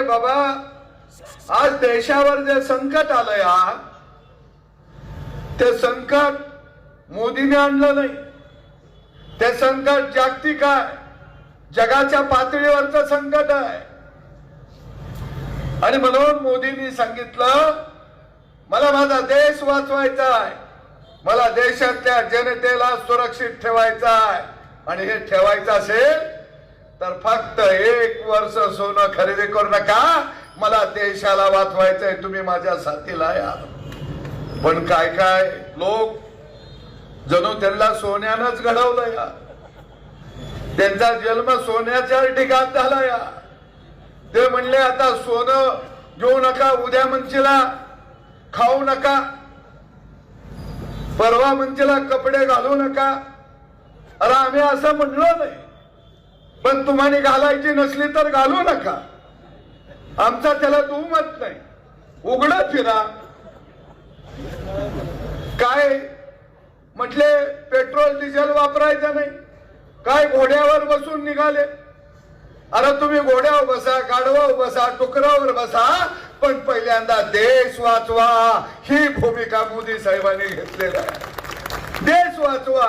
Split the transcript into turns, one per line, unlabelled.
बाबा, आज देशावर जे संकट आलंय ते संकट मोदीने आणलं नाही. ते संकट जागतिक आहे, जगाच्या पातळीवरचं संकट आहे. आणि म्हणून मोदींनी सांगितलं, मला माझा देश वाचवायचा आहे, मला देशातल्या जनतेला सुरक्षित ठेवायचा आहे. आणि हे ठेवायचं असेल तर फक्त 1 वर्ष सोनं खरेदी करू नका, मला देशाला वाचवायचंय, तुम्ही माझ्या साथीला या. पण काय काय लोक जणू त्यांना सोन्यानंच घडवलं या. त्यांचा जन्म सोन्याच्या ठिकाण झाला या. ते म्हणले आता सोनं घेऊ नका, उद्या मंचीला खाऊ नका, परवा मंचीला कपडे घालू नका. अरे आम्ही असं म्हणलो नाही, पण तुम्हाला घालायची नसली तर घालू नका, आमचा त्याला दुमत नाही. उघडं फिरा. काय म्हटले, पेट्रोल डिझेल वापरायचं नाही, काय घोड्यावर बसून निघाले. अरे तुम्ही घोड्यावर बसा, गाढवावर बसा, टुकरावर बसा, पण पहिल्यांदा देश वाचवा ही भूमिका मोदी साहेबांनी घेतलेली आहे. देश वाचवा.